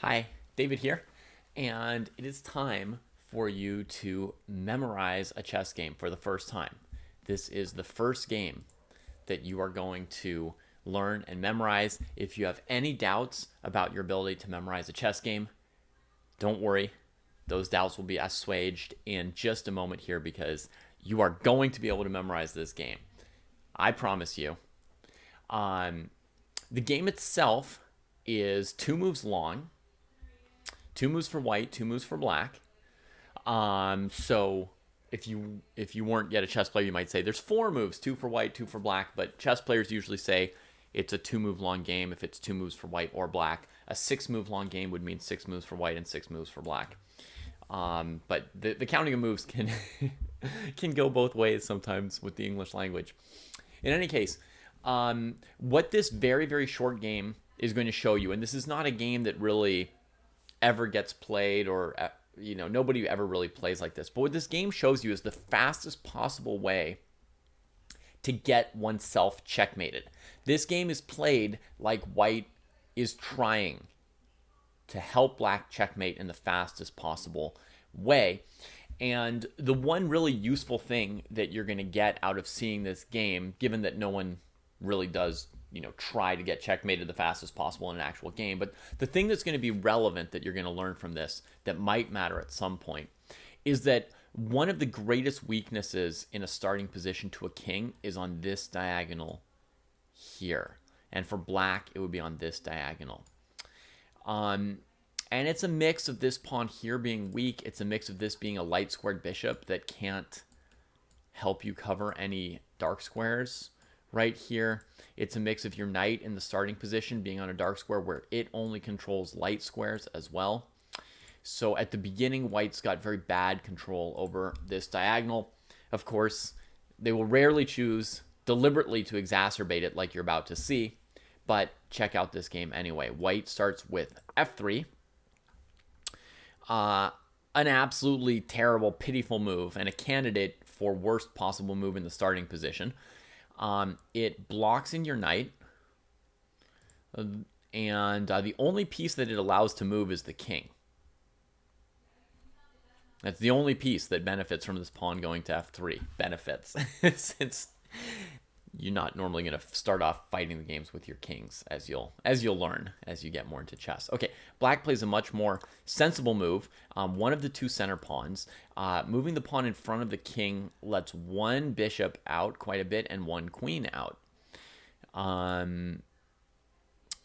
Hi, David here, and it is time for you to memorize a chess game for the first time. This is the first game that you are going to learn and memorize. If you have any doubts about your ability to memorize a chess game, don't worry. Those doubts will be assuaged in just a moment here because you are going to be able to memorize this game. I promise you. Um, the game itself is 2 moves long. 2 moves for white, 2 moves for black. So if you weren't yet a chess player, you might say there's 4 moves, 2 for white, 2 for black. But chess players usually say it's a 2 move long game if it's 2 moves for white or black. A 6 move long game would mean 6 moves for white and 6 moves for black. But the counting of moves can can go both ways sometimes with the English language. In any case, what this very, very short game is going to show you, and this is not a game that really ever gets played, or nobody ever really plays like this, but what this game shows you is the fastest possible way to get oneself checkmated. This game is played like white is trying to help black checkmate in the fastest possible way. And the one really useful thing that you're going to get out of seeing this game, given that no one really does try to get checkmated the fastest possible in an actual game, but the thing that's going to be relevant that you're going to learn from this that might matter at some point is that one of the greatest weaknesses in a starting position to a king is on this diagonal here, and for black it would be on this diagonal. And it's a mix of this pawn here being weak. It's a mix of this being a light squared bishop that can't help you cover any dark squares right here. It's a mix of your knight in the starting position being on a dark square where it only controls light squares as well. So at the beginning, white's got very bad control over this diagonal. Of course, they will rarely choose deliberately to exacerbate it like you're about to see, but check out this game anyway. White starts with f3. An absolutely terrible, pitiful move and a candidate for worst possible move in the starting position. It blocks in your knight, and the only piece that it allows to move is the king. That's the only piece that benefits from this pawn going to f3. Benefits, since you're not normally going to start off fighting the games with your kings, as you'll learn as you get more into chess. Okay, black plays a much more sensible move. One of the 2 center pawns, moving the pawn in front of the king lets 1 bishop out quite a bit and 1 queen out.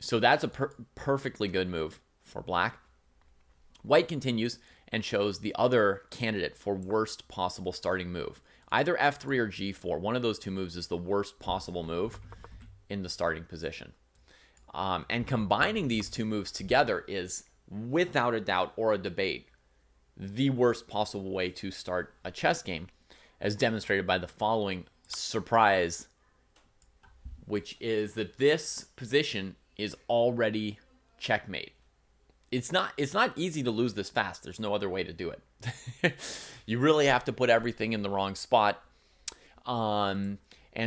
So that's a perfectly good move for black. White continues and shows the other candidate for worst possible starting move. Either f3 or g4. One of those 2 moves is the worst possible move in the starting position. And combining these 2 moves together is, without a doubt or a debate, the worst possible way to start a chess game, as demonstrated by the following surprise, which is that this position is already checkmate. It's not easy to lose this fast. There's no other way to do it. You really have to put everything in the wrong spot. And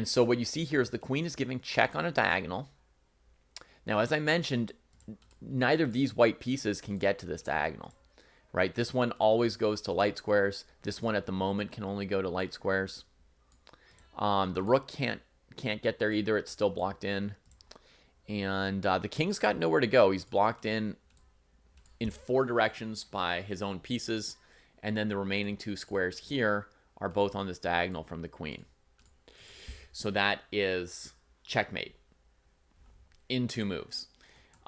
so what you see here is the queen is giving check on a diagonal. Now, as I mentioned, neither of these white pieces can get to this diagonal, right? This one always goes to light squares. This one at the moment can only go to light squares. The rook can't get there either. It's still blocked in. And the king's got nowhere to go. He's blocked in 4 directions by his own pieces, and then the remaining 2 squares here are both on this diagonal from the queen. So that is checkmate in 2 moves.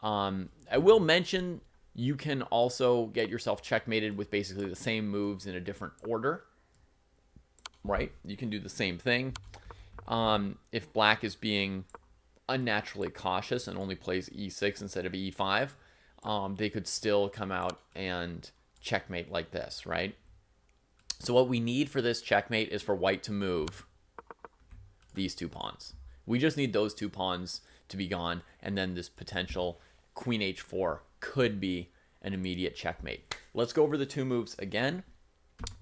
I will mention you can also get yourself checkmated with basically the same moves in a different order, right? You can do the same thing. If black is being unnaturally cautious and only plays e6 instead of e5, they could still come out and checkmate like this, right? So what we need for this checkmate is for white to move these 2 pawns. We just need those 2 pawns to be gone, and then this potential queen h4 could be an immediate checkmate. Let's go over the 2 moves again.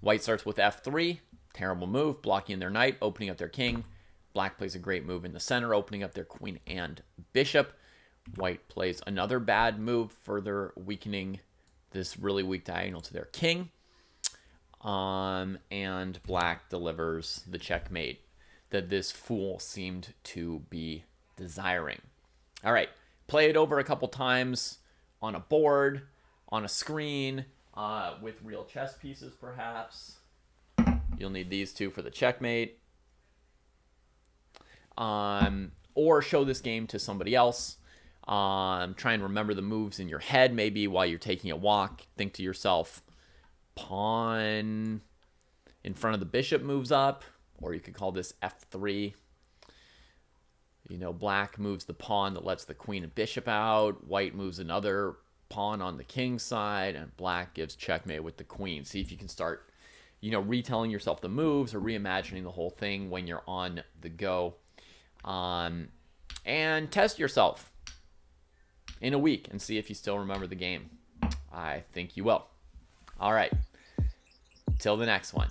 White starts with f3, terrible move, blocking their knight, opening up their king. Black plays a great move in the center, opening up their queen and bishop. White plays another bad move, further weakening this really weak diagonal to their king. And black delivers the checkmate that this fool seemed to be desiring. All right, play it over a couple times on a board, on a screen, with real chess pieces perhaps. You'll need these two for the checkmate. Or show this game to somebody else. Try and remember the moves in your head maybe while you're taking a walk. Think to yourself, pawn in front of the bishop moves up, or you could call this f3. You know, black moves the pawn that lets the queen and bishop out. White moves another pawn on the king's side, and black gives checkmate with the queen. See if you can start, you know, retelling yourself the moves or reimagining the whole thing when you're on the go. And test yourself in a week and see if you still remember the game. I think you will. All right. Till the next one.